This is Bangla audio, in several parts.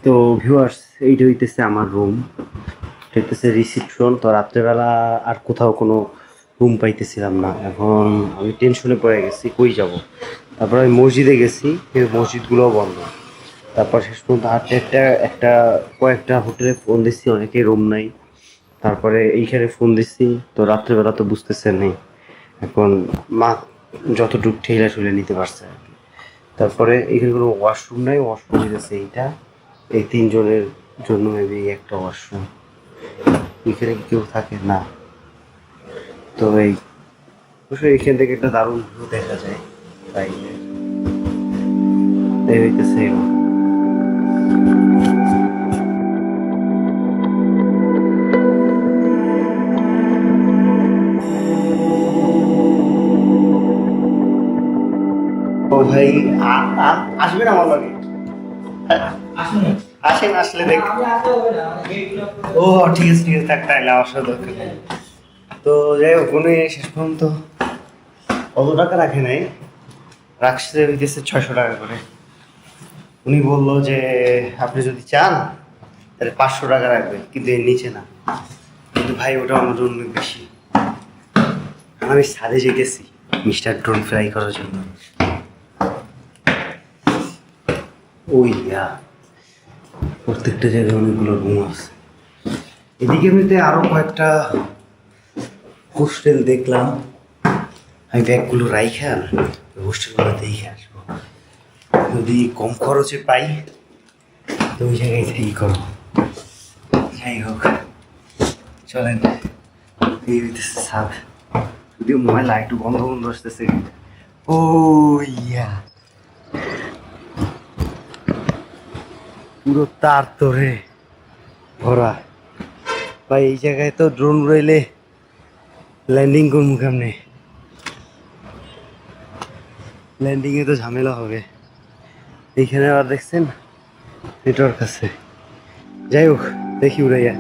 তো ভিউয়ার্স, এইটা হইতেছে আমার রুম, হইতেছে রিসিপশন। তো রাত্রেবেলা আর কোথাও কোনো রুম পাইতেছিলাম না। এখন আমি টেনশনে পড়ে গেছি, কই যাব। তারপর আমি মসজিদে গেছি, কিন্তু মসজিদগুলোও বন্ধ। তারপর শেষ পর্যন্ত হাঁটতে একটা একটা কয়েকটা হোটেলে ফোন দিচ্ছি, অনেকেই রুম নাই। তারপরে এইখানে ফোন দিচ্ছি, তো রাত্রেবেলা তো বুঝতেছেন নেই। এখন মা যতটুকু ঠেলে ঠুলে নিতে পারছে আর কি। তারপরে এখানে কোনো ওয়াশরুম নাই, ওয়াশরুম দিতেছে এইটা, এই তিনজনের জন্য মেবি একটা ওয়াশরুম। এখানে কি কেউ থাকে না। তো এই অবশ্যই এখান থেকে একটা দারুণ ভিউ দেখা যায়। তাই এই হইতেছে এবার। ও ভাই, আসবেন আমার লাগে? আসেন, আসলে দেখ। ও ঠিক আছে, ঠিক আছে, থাক, তাইলে আমার সাথে দরকার নেই। তো যাই হোক, উনি শেষ পর্যন্ত অত টাকা রাখে নাই, রাখছে হইতেছে 600 টাকা করে। উনি বললো যে আপনি যদি চান তাহলে 500 টাকা রাখবে, কিন্তু এর নিচে না। কিন্তু ভাই ওটা আমার জন্য অনেক বেশি। আমি ছাদে যে গেছি মিস্টার ড্রোন ফ্লাই করার জন্য। ওই প্রত্যেকটা জায়গায় অনেকগুলো রুম আছে। এদিকে এমনিতে আরো কয়েকটা হোস্টেল দেখলাম। আমি ব্যাগগুলো রাইখা হোস্টেলগুলো দেখে আসবো, যদি কম খরচে পাই তো ওই জায়গায় থেকেই করবো। যাই হোক, চলেন। এই হইতেছে ছাদ, যদিও ময়লা একটু বন্ধ বন্ধ আসতেছে। ও ইয়া, পুরো তার তোরে ভরা। ভাই এই জায়গায় তো ড্রোন উড়াইলে ল্যান্ডিং করবো কেমনে? ল্যান্ডিংয়ে তো ঝামেলা হবে। এইখানে আবার দেখছেন নেটওয়ার্ক আছে। যাই হোক, দেখি উড়াইয়া।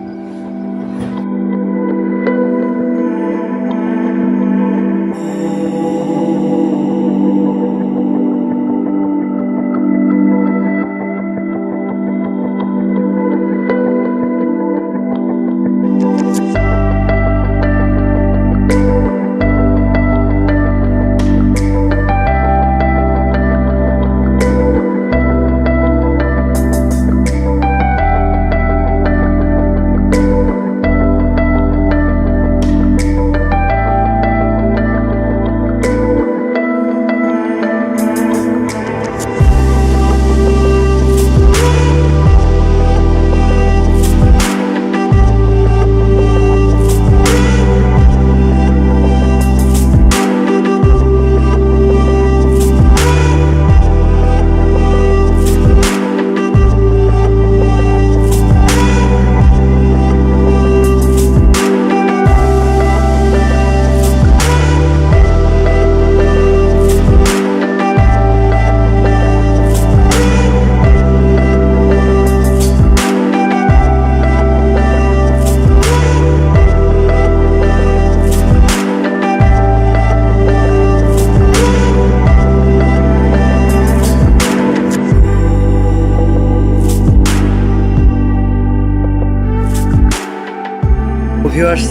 ভিউয়ার্স,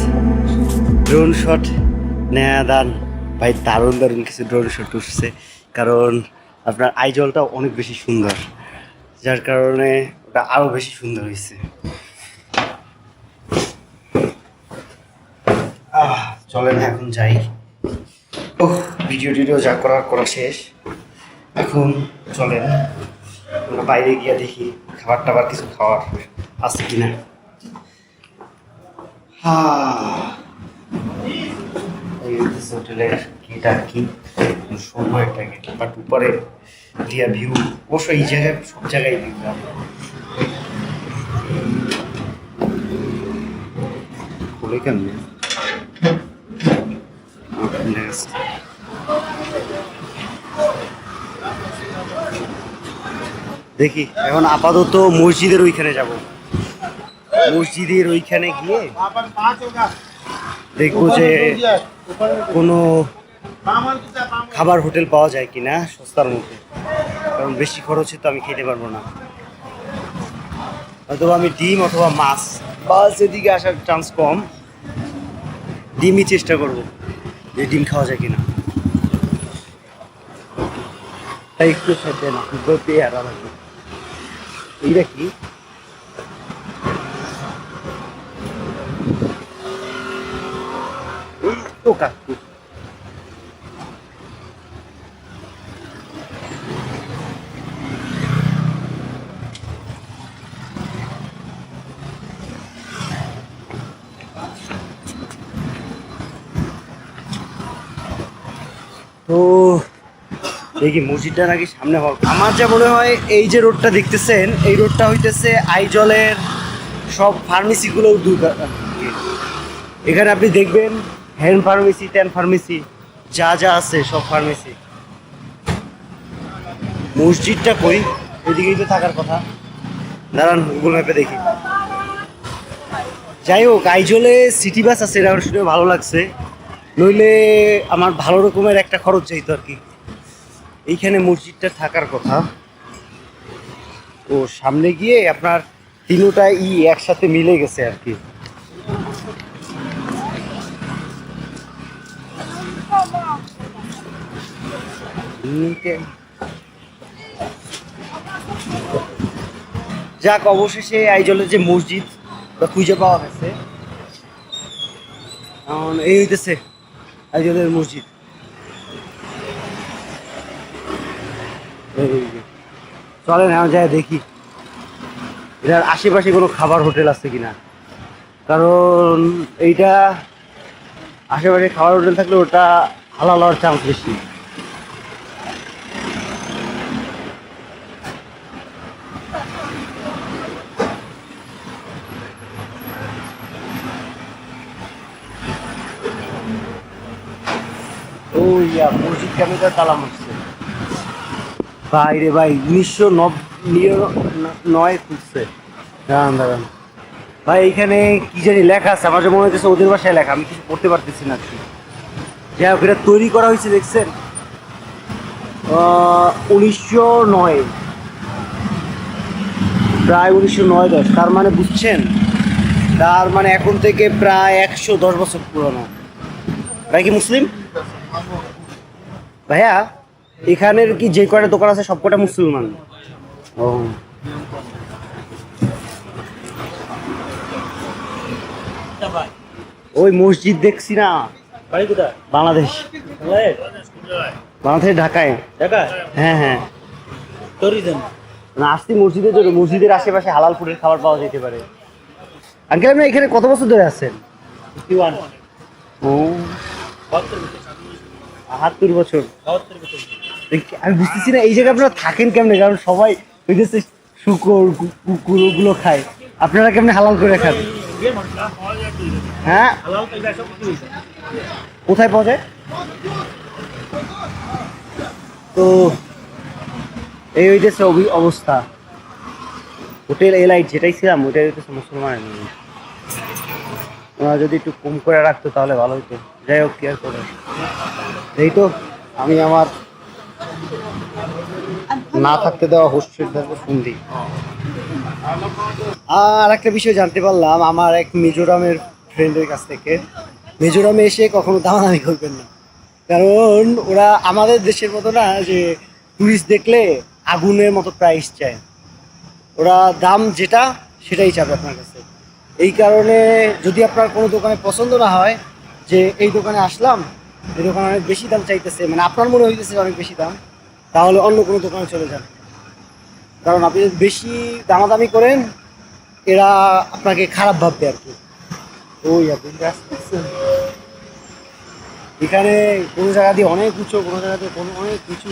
ড্রোন শট নেয়া দান ভাই, দারুণ দারুণ কিছু ড্রোন শট উঠছে। কারণ আপনার আইজলটা অনেক বেশি সুন্দর, যার কারণে ওটা আরো বেশি সুন্দর হয়েছে। চলেন এখন যাই। ওহ, ভিডিও টিডিও যা করার করা শেষ। এখন চলেন আমরা বাইরে গিয়ে দেখি খাবার টাবার কিছু খাওয়ার আছে কিনা। এই হইতেছে হোটেলের গেট আর কি, সুন্দর একটা গেট, বাট উপরে দিয়া ভিউ। অবশ্য এই জায়গায় সব জায়গায় ভিউ খুলে কেমনে দেখি। এখন আপাতত মসজিদের ওইখানে যাব, মসজিদের ওইখানে গিয়ে দেখবো যে কোনো খাবার হোটেল পাওয়া যায় কিনা সস্তার মধ্যে, কারণ বেশি খরচে তো আমি খেতে পারবো না। অথবা আমি ডিম অথবা মাছ, বাস এদিকে আসার চান্স কম। ডিমই চেষ্টা করব যে ডিম খাওয়া যায় কিনা। তাই একটু সাথে না পেয়ারা লাগবে। এইটা কি? তো কাকু তো দেখি মসজিদটা নাকি সামনে হল। আমার যা মনে হয় এই যে রোডটা দেখতেছেন, এই রোডটা হইতেছে আইজলের সব ফার্মেসিগুলো দূর। এখানে আপনি দেখবেন হ্যান্ড ফার্মেসি, ট্যান ফার্মেসি, যা যা আছে সব ফার্মেসি। মসজিদটা কই? এদিকেই তো থাকার কথা। দাঁড়ান গুগল ম্যাপে দেখি। যাই হোক, আইজলে সিটি বাস আছে, এটা শুনে ভালো লাগছে। নইলে আমার ভালো রকমের একটা খরচ চাইতো আর কি। এইখানে মসজিদটা থাকার কথা। তো সামনে গিয়ে আপনার তিনোটা একসাথে মিলে গেছে আর কি। যাক, অবশেষে আইজলের যে মসজিদ খুঁজে পাওয়া গেছে। এই হইতেছে আইজলের মসজিদ। চলেন এখন যাই দেখি এটার আশেপাশে কোনো খাবার হোটেল আছে কিনা, কারণ এইটা আশেপাশে খাবার হোটেল থাকলে ওটা হালাল হওয়ার চান্স বেশি। ও ইয়া, মসজিদ কেমনটা তালা মারছে ভাই রে ভাই, 1909 খুঁজছে। দাঁড়ান দাঁড়ান ভাই, এইখানে কি জানি লেখা আছে, আমার যে মনে হচ্ছে ওদের বাসায় লেখা, আমি কিছু পড়তে পারতেছি না আর কি। যাই হোক, এটা তৈরি করা হয়েছে দেখছেন 1909, প্রায় 1909-10। তার মানে বুঝছেন, তার মানে এখন থেকে প্রায় 110 বছর পুরনো। ভাই কি মুসলিম? ভাইয়া এখানের কি যে কটা দোকান আছে সব কটা মুসলমান? ও, ওই মসজিদ দেখছি না। বাড়ি কোথায়? বাংলাদেশ। বাংলাদেশ ঢাকায়। ঢাকায়? হ্যাঁ হ্যাঁ। না, আসছি মসজিদের জন্য। মসজিদের আশেপাশে হালাল ফুডের খাবার পাওয়া যেতে পারে। আঙ্কেল আপনি এখানে কত বছর ধরে আছেন? ও, 72 বছর। আমি বুঝতেছি না এই জায়গায় আপনারা থাকেন কেমনে, কারণ সবাই হইতেছে শুকর কুকুর ওগুলো খায়, আপনারা কেমনে হালাল করে খান? হ্যাঁ, কোথায় পাওয়া যায়? তো এই হইতেছে অবস্থা। হোটেল এলাইট যেটাই ছিলাম ওইটাই হইতেছে মুসলমান। ওরা যদি একটু কম করে রাখতো তাহলে ভালো হতো। যাই হোক, কি আর করে। এই তো আমি আমার না থাকতে দেওয়া হোস্টেল ফোন দিই। আর একটা বিষয় জানতে পারলাম আমার এক মিজোরামের ফ্রেন্ডের কাছ থেকে, মিজোরামে এসে কখনো দামাদামি করবেন না, কারণ ওরা আমাদের দেশের মতো না যে টুরিস্ট দেখলে আগুনের মতো প্রাইস চায়। ওরা দাম যেটা সেটাই চাবে আপনার কাছে। এই কারণে যদি আপনার কোনো দোকানে পছন্দ না হয় যে এই দোকানে আসলাম, এই দোকানে অনেক বেশি দাম চাইতেছে, মানে আপনার মনে হইতেছে অনেক বেশি দাম, তাহলে অন্য কোনো দোকানে চলে যান। কারণ আপনি যদি বেশি দামাদামি করেন এরা আপনাকে খারাপ ভাববে আর কি। ওই আপনি এখানে কোনো জায়গা দিয়ে অনেক উঁচু, কোনো জায়গা দিয়ে কোনো অনেক উঁচু।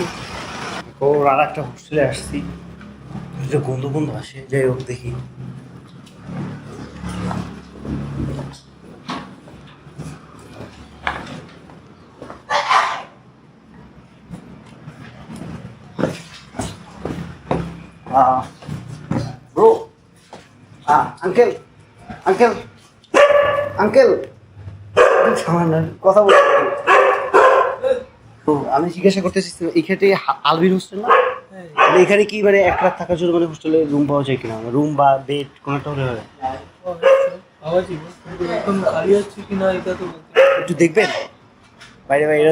ওর আর একটা হোস্টেলে আসছি, গন্ধ গন্ধ আসে। যাই হোক দেখি। ব্রো, আঙ্কেল আঙ্কেল আঙ্কেল, কথা বলছি। তো আমি জিজ্ঞাসা করতেছি, এইখানে আলবির হোস্টেল না? মানে এখানে কি মানে এক রাত থাকার জন্য মানে হোস্টেলে রুম পাওয়া যায় কিনা, রুম বা বেড কোনোটা হলে হয়? এখন খালি আছে কিনা এটা তো একটু দেখবেন বাইরে বাইরে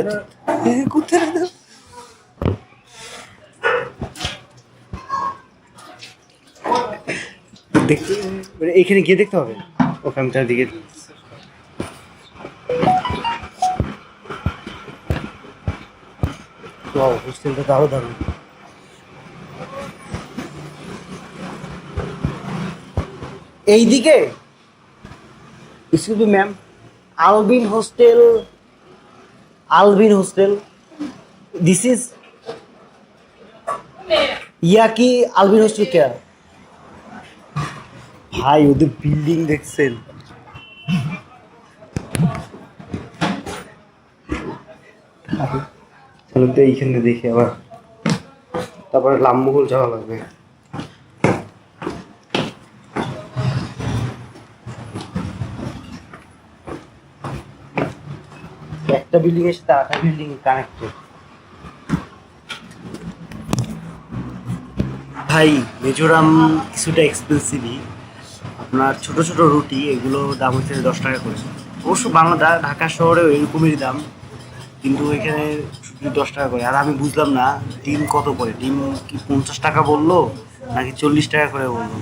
কোথায় দেখতে, মানে এখানে গিয়ে দেখতে হবে। ওকে আমি চারদিকে হোস্টেলটা তো আরো দারুণ। এইদিকে excuse me ma'am, Albin hostel, Albin hostel, this is yeah কি আলবিন হোস্টেল কে? ভাই ওদের বিল্ডিং দেখছেন? চলো তো এইখানে দেখি আবার, তারপরে লামমহল যাওয়া লাগবে। একটা বিল্ডিং এর সাথে আরেকটা বিল্ডিং কানেক্টেড। ভাই মিজোরাম কিছুটা এক্সপেন্সিভই। আপনার ছোট ছোট রুটি এগুলো দাম হচ্ছে 10 টাকা করে। অবশ্য বাংলা ঢাকা শহরেও এরকমই দাম, কিন্তু এখানে শুধু 10 টাকা করে। আর আমি বুঝলাম না ডিম কত করে, ডিম কি 50 টাকা বললো নাকি 40 টাকা করে বললো।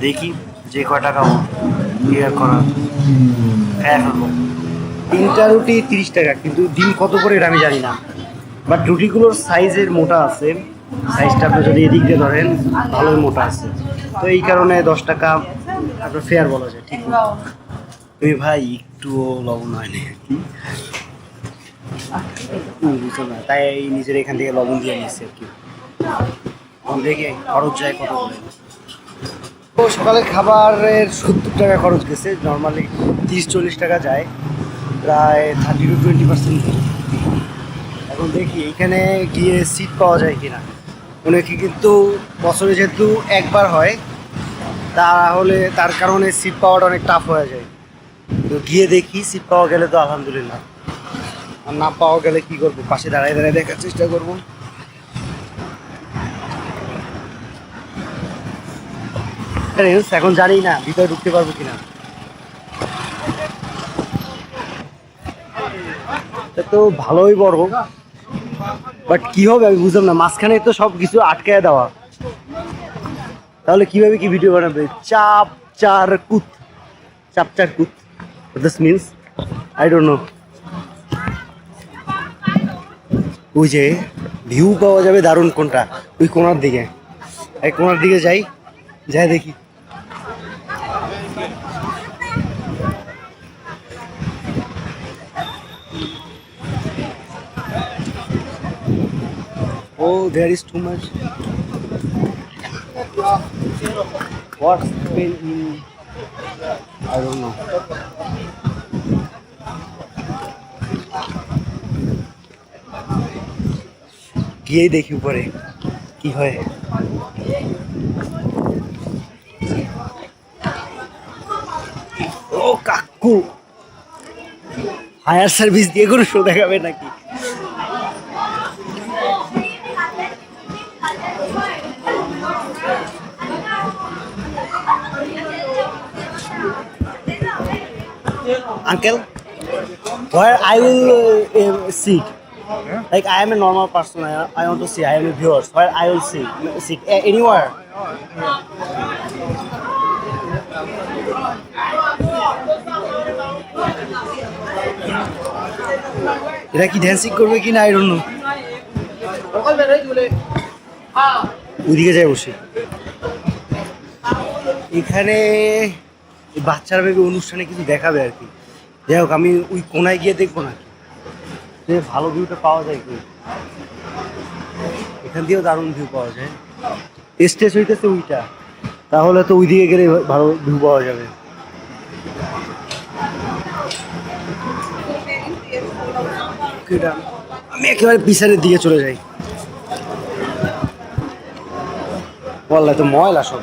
দেখি যে কয় টাকা ইয়ে করা খায় ফেলবো। 3টা রুটি 30 টাকা, কিন্তু ডিম কত করে এটা আমি জানি না। বাট রুটিগুলোর সাইজের মোটা আছে, সাইজটা আপনি যদি এদিক দিয়ে ধরেন ভালোই মোটা আছে, তো এই কারণে 10 টাকা আপনার ফেয়ার বলা যায়। ঠিক না তুমি ভাই একটুও লবণ হয়নি আর কি, বুঝছো না, তাই নিজের এখান থেকে লবণ দিয়ে নিচ্ছে আর কি। দেখে খরচ যায় কত করে। তো সকালের খাবারের 70 টাকা খরচ গেছে, নর্মালি 30-40 টাকা যায়, প্রায় 30-20%। এখন দেখি এখানে গিয়ে সিট পাওয়া যায় কিনা। অনেকে কিন্তু বছরে যেহেতু একবার হয়, তাহলে তার কারণে সিট পাওয়াটা অনেক টাফ হয়ে যায়। তো গিয়ে দেখি সিট পাওয়া গেলে তো আলহামদুলিল্লাহ, আর না পাওয়া গেলে কি করবো, পাশে দাঁড়ায় দাঁড়ায় দেখার চেষ্টা করবো। এখন জানি না ভিতরে ঢুকতে পারবো কিনা। এটা তো ভালোই বড়, বাট কি হবে আমি বুঝলাম না, মাঝখানে তো সব কিছু আটকায় দেওয়া, তাহলে কিভাবে কি ভিডিও বানাবে? চাপ চার কুত, চাপ চার কুত, this means I don't know. ওই যে ভিউ পাওয়া যাবে দারুণ কোনটা, ওই কোনার দিকে, এই কোনার দিকে যাই, যাই দেখি। Oh, there is too much. What's been in? I don't know. গিয়েই দেখি উপরে কি হয়। ও কাকু, হায়ার সার্ভিস দিয়ে কোনো শো দেখাবে নাকি? Uncle, where I will sit? Like I am a normal person. I want to see. I am a viewer. Where I will sit anywhere. এরা কি ড্যান্সিং করবে কি না আই ডোন্ট নো। ওইদিকে যাই বসে। এখানে বাচ্চারা ভেবে অনুষ্ঠানে কিছু দেখাবে আর কি। যাই হোক আমি ওই কোনায় গিয়ে দেখবো না, যে ভালো ভিউটা পাওয়া যায় কি। এখান দিয়েও দারুণ ভিউ পাওয়া যায়। স্টেজ হইতেছে ওইটা, তাহলে তো ওই দিকে গেলে ভালো ভিউ পাওয়া যাবে। আমি একেবারে পিছনের দিকে চলে যাই। বললে তো ময়লা সব।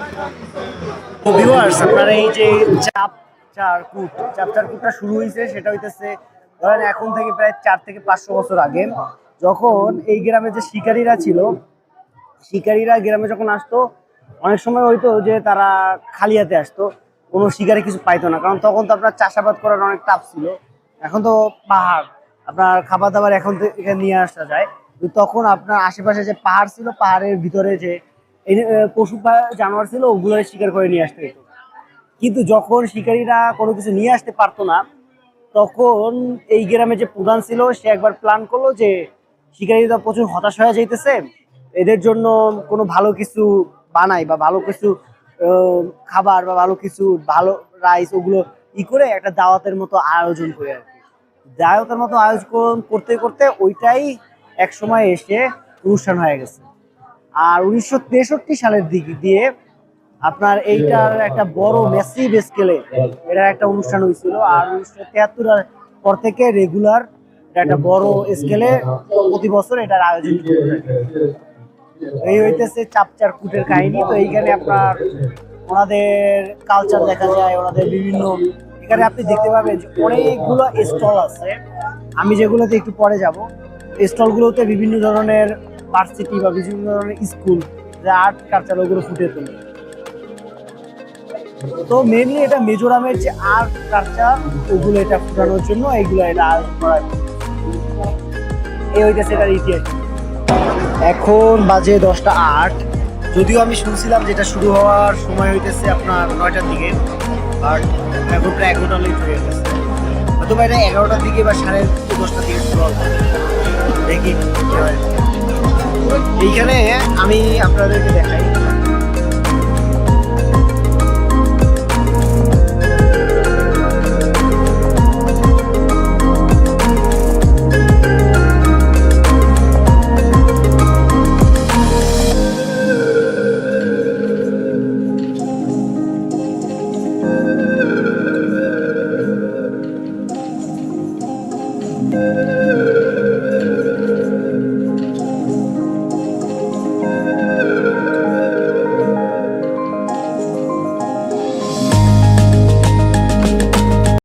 ভিউয়ার্স আপনারা এই যে চাপ চার কুটটা শুরু হয়েছে, সেটা হইতেছে ধরেন এখন থেকে প্রায় 4 থেকে 500 বছর আগে, যখন এই গ্রামে যে শিকারীরা ছিল শিকারীরা গ্রামে যখন আসতো অনেক সময় হইতো যে তারা খালি হাতে আসতো, কোনো শিকারে কিছু পাইতো না, কারণ তখন তো আপনার চাষাবাদ করার অনেক টাফ ছিল। এখন তো পাহাড়, আপনার খাবার দাবার এখন তো এখানে নিয়ে আসা যায়, কিন্তু তখন আপনার আশেপাশে যে পাহাড় ছিল, পাহাড়ের ভিতরে যে পশু জানোয়ার ছিল ওগুলো শিকার করে নিয়ে আসতে হতো। কিন্তু যখন শিকারীরা কোনো কিছু নিয়ে আসতে পারতো না, তখন এই গ্রামে যে প্রধান ছিল সে একবার প্ল্যান করলো যে শিকারীরা প্রচুর হতাশ হয়ে যাইতেছে, এদের জন্য কোনো ভালো কিছু বানাই বা ভালো কিছু খাবার বা ভালো কিছু ভালো রাইস ওগুলো করে একটা দাওয়াতের মতো আয়োজন করে আর কি। দাওয়াতের মতো আয়োজন করতে করতে ওইটাই এক সময় এসে অনুষ্ঠান হয়ে গেছে। আর 1963 সালের দিকে দিয়ে আপনার এইটার একটা বড় ম্যাসিভ স্কেলে এটার একটা অনুষ্ঠান হয়েছিল। আর 1973 পর থেকে রেগুলার একটা বড় স্কেলে প্রতি বছর এটার আয়োজন করতে থাকে। এই হইতেছে চাপচার কুটের কাহিনী। তো এইখানে আপনার ওনাদের কালচার দেখা যায়, ওনাদের বিভিন্ন, এখানে আপনি দেখতে পাবেন যে অনেকগুলো স্টল আছে, আমি যেগুলোতে একটু পরে যাব। স্টলগুলোতে বিভিন্ন ধরনের ভার্সিটি বা বিভিন্ন ধরনের স্কুল যে আর্ট কালচার ওগুলো ফুটে তোলে। তো মেনলি এটা মিজোরামের যে আর্ট কালচার ওগুলো এটা ফুটানোর জন্য এইগুলো এটা আয়োজন করা হয়। এই হইতেছে এটার ইতিহাস। এখন বাজে 10টা 8। যদিও আমি শুনছিলাম যেটা শুরু হওয়ার সময় হইতেছে আপনার 9টার দিকে, আর এখন প্রায় 11টা লেট হয়ে গেছে। অথবা এটা 11টার দিকে বা 10:30টার দিকে শুরু হবে, দেখি কি হয়। এইখানে আমি আপনাদেরকে দেখাই